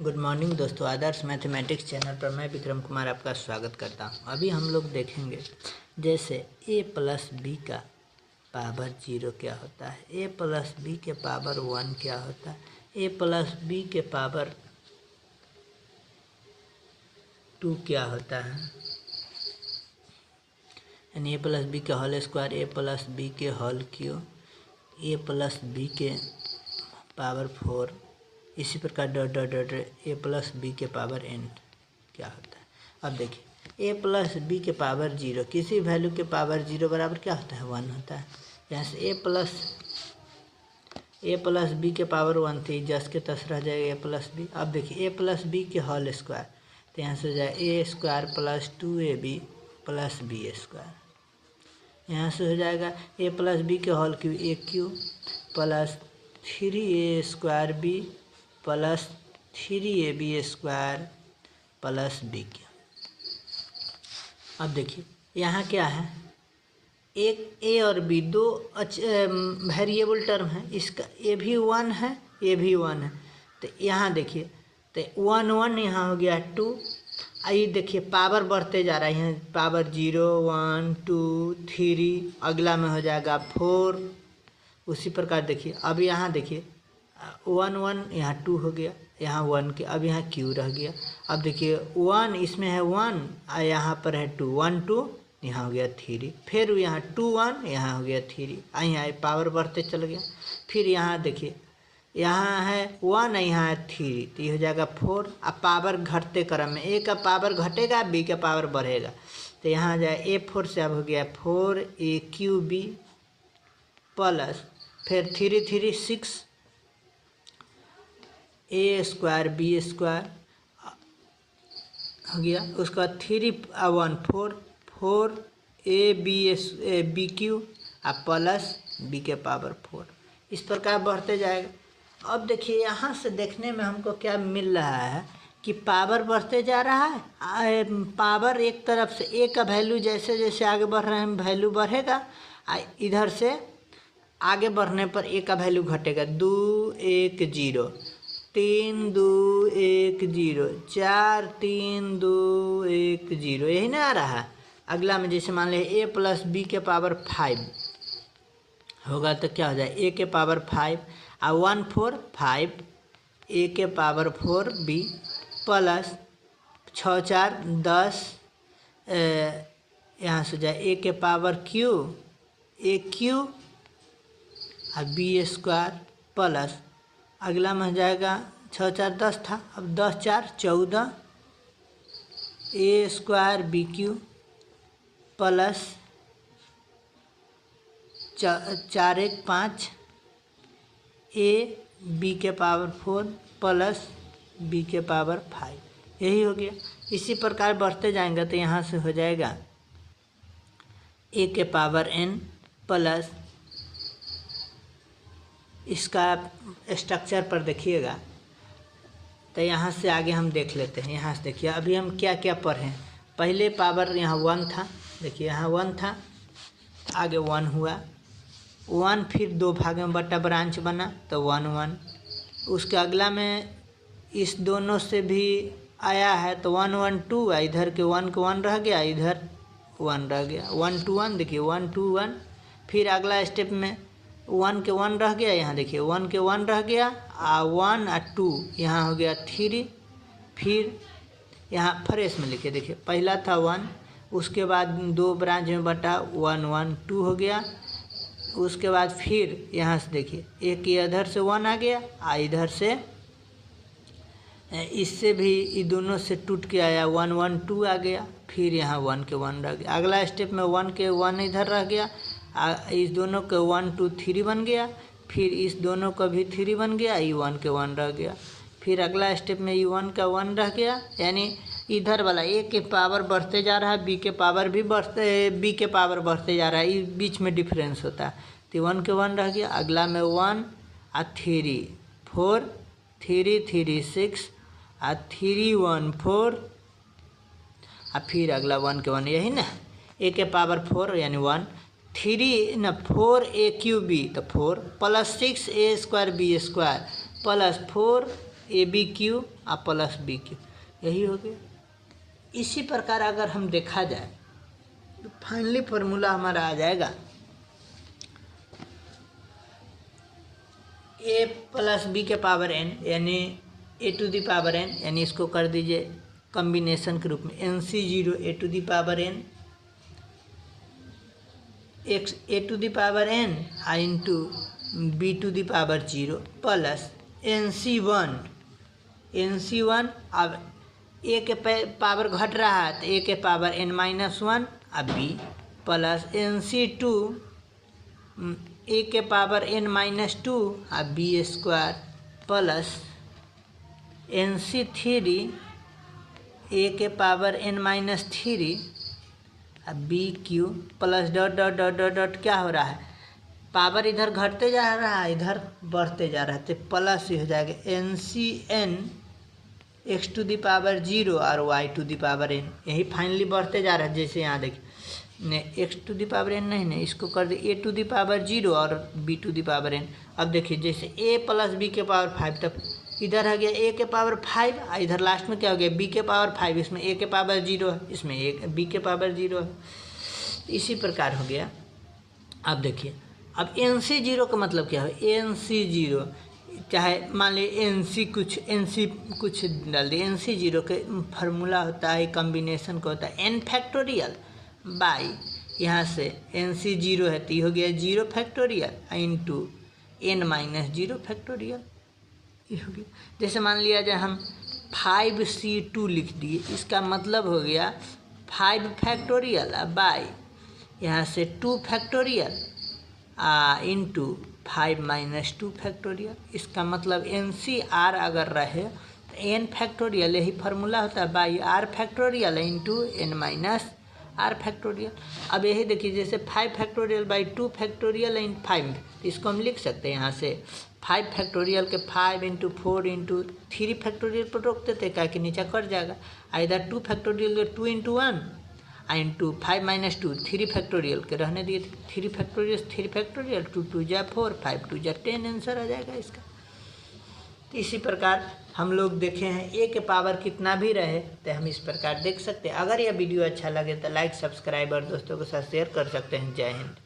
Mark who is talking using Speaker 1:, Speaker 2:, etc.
Speaker 1: Good morning दोस्तों, आदर्श mathematics channel पर मैं विक्रम कुमार आपका स्वागत करता हूं। अभी हम लोग देखेंगे जैसे a प्लस बी का पावर 0 क्या होता है, a प्लस बी के पावर 1 क्या होता है, a प्लस बी के पावर 2 क्या होता है, यानी a प्लस बी के whole square, a plus B के whole cube, a plus B के पावर 4, इसी प्रकार dot dot dot A plus B के पावर n क्या होता है। अब देखिए a प्लस बी के पावर 0 किसी वैल्यू के पावर 0 बराबर क्या होता है, 1 होता है। यहाँ से a प्लस बी के पावर 1 थी, जस के तस रह जाएगा a प्लस बी। अब देखिए a प्लस बी के होल स्क्वायर, तो यहाँ से हो जाए a square plus 2ab plus B square. यहाँ से हो जाएगा a प्लस बी के whole cube a cube plus 3a square B plus 3ab square plus B cube. अब देखिए यहाँ क्या है, एक a और b दो वेरिएबल टर्म है, इसका a भी 1 है, a भी 1 है। तो यहाँ देखिए तो 1 1 यहाँ हो गया 2। आइए देखिए पावर बढ़ते जा रहा है, यहाँ पावर 0 1 2 3, अगला में हो जाएगा 4। उसी प्रकार देखिए अब यहाँ देखिए 1 1 यहाँ 2 हो गया, यहाँ 1 के अब यहाँ क्यू रह गया। अब देखिए 1 इसमें है 1 और यहाँ पर है 2, 1 2 यहाँ हो गया 3, फिर यहाँ 2 1 यहाँ हो गया 3, यहाँ पावर बढ़ते चल गया। फिर यहाँ देखिए यहाँ है 1 यहाँ है 3, तो ये हो जाएगा 4। अब पावर घटते क्रम में a का पावर घटेगा, b का पावर बढ़ेगा, तो यहाँ जाए a4 से अब हो गया 4a3b प्लस फिर 3 3 6 a स्क्वायर बी स्क्वायर हो गया। उसका 3 1 4 4 a B Q plus b के पावर 4, इस प्रकार बढ़ते जाएगा। अब देखिए यहाँ से देखने में हमको क्या मिल रहा है कि पावर बढ़ते जा रहा है। पावर एक तरफ से a का वैल्यू जैसे जैसे आगे बढ़ रहे हैं वैल्यू बढ़ेगा, इधर से आगे बढ़ने पर a का वैल्यू घटेगा। 2 1 0 3 2 1 0 4 3 2 1 0, यही ना आ रहा है। अगला में जैसे मान लिया a प्लस बी के पावर 5 होगा, तो क्या हो जाए a के पावर 5 और 1 4 5 a के पावर 4 b प्लस 6 4 10, यहाँ से जाए a के पावर q a क्यू और बी स्क्वायर प्लस अगला में हो जाएगा 6 4 10 था, अब 10 4 14 a square B Q plus 4 1 5 a B के पावर 4 प्लस b के पावर 5, यही हो गया। इसी प्रकार बढ़ते जाएंगे तो यहाँ से हो जाएगा a के पावर n प्लस, इसका स्ट्रक्चर पर देखिएगा तो यहाँ से आगे हम देख लेते हैं। यहाँ से देखिए अभी हम क्या क्या पढ़ें। पहले पावर यहाँ 1 था, देखिए यहाँ 1 था, आगे 1 हुआ 1, फिर 2 भाग में बटा ब्रांच बना तो 1 1। उसके अगला में इस दोनों से भी आया है तो 1 1 2, इधर के 1 के 1 रह गया, इधर 1 रह गया, 1 2 1 देखिए 1 2 1। फिर अगला स्टेप में 1 के 1 रह गया, यहाँ देखिए 1 के 1 रह गया, 1 और 2 यहाँ हो गया 3। फिर यहाँ फ्रेश में लिखे देखिए पहला था 1, उसके बाद 2 ब्रांच में बटा 1 1 2 हो गया। उसके बाद फिर यहाँ से देखिए एक इधर से 1 आ गया, इधर से इससे भी ये दोनों से टूट के आया 1 1 2 आ गया। फिर यहाँ 1 के 1 रह गया। अगला स्टेप में 1 के 1 इधर रह गया, इस दोनों का 1 2 3 बन गया। फिर इस दोनों का भी 3 बन गया, ये 1 के 1 रह गया। फिर अगला स्टेप में ये 1 का 1 रह गया, यानी इधर वाला a के पावर बढ़ते जा रहा है, b के पावर भी b के पावर बढ़ते जा रहा है, इस बीच में डिफरेंस होता है। तो 1 के 1 रह गया। अगला में 1 और 3 4 3 3 6 और 3 1 4, और फिर अगला 1 के 1, यही ना a के पावर 4 यानी 1 3 न 4 a क्यू बी तो 4 plus 6 a square B square plus 4 A B Q और प्लस बी क्यू, यही हो गया। इसी प्रकार अगर हम देखा जाए तो फाइनली फार्मूला हमारा आ जाएगा ए प्लस बी के पावर एन यानी A to the power N, यानी इसको कर दीजिए कॉम्बिनेशन के रूप में N C zero A to the power N X A to the power N into B to the power zero plus N C one. अब A के power घट रहा है तो ए के पावर एन माइनस वन अब B plus N C two A के power N minus two अब B square plus N C three A के पावर एन माइनस थ्री अब B Q plus dot dot dot dot dot क्या हो रहा है, power इधर घटते जा रहा है इधर बढ़ते जा रहा है तो प्लस ही हो जाएगा N C N X to the power zero और Y to the power N, यही फाइनली बढ़ते जा रहा है। जैसे यहाँ देखिए नहीं X to the power N नहीं इसको कर दे A to the power zero और B to the power N. अब देखिए जैसे ए प्लस बी के पावर फाइव, तब इधर आ गया ए के पावर फाइव और इधर लास्ट में क्या हो गया बी के पावर फाइव, इसमें ए के पावर जीरो है इसमें ए बी के पावर जीरो है, इसी प्रकार हो गया। अब देखिए अब एन सी जीरो का मतलब क्या है, एन सी जीरो चाहे मान लीजिए एन सी कुछ डाल दिए, एन सी जीरो के फार्मूला होता है कॉम्बिनेशन का होता है एन फैक्टोरियल बाई यहाँ से एन सी जीरो है तो ये हो गया zero factorial into N minus zero factorial, ये हो गया। जैसे मान लिया जाए हम 5C2 लिख दिए, इसका मतलब हो गया 5 फैक्टोरियल बाई यहाँ से 2 फैक्टोरियल इंटू 5 माइनस 2 फैक्टोरियल। इसका मतलब एन सी आर अगर रहे तो एन फैक्टोरियल यही फार्मूला होता है by R factorial into N minus R factorial. अब यही देखिए जैसे 5 फैक्टोरियल बाई 2 फैक्टोरियल इन 5, इसको हम लिख सकते हैं यहाँ से 5 फैक्टोरियल के 5 इंटू 4 इंटू 3 फैक्टोरियल पर रोक देते क्या कि नीचे कट जाएगा, इधर 2 फैक्टोरियल के 2 इंटू 1 इंटू 5 माइनस 2 3 फैक्टोरियल के रहने दिए थे 3 फैक्टोरियल 2 2 जा 4 5 2 जा 10 आंसर आ जाएगा इसका। तो इसी प्रकार हम लोग देखे हैं ए के पावर कितना भी रहे तो हम इस प्रकार देख सकते हैं। अगर यह वीडियो अच्छा लगे तो लाइक सब्सक्राइब और दोस्तों के साथ शेयर कर सकते हैं। जय हिंद।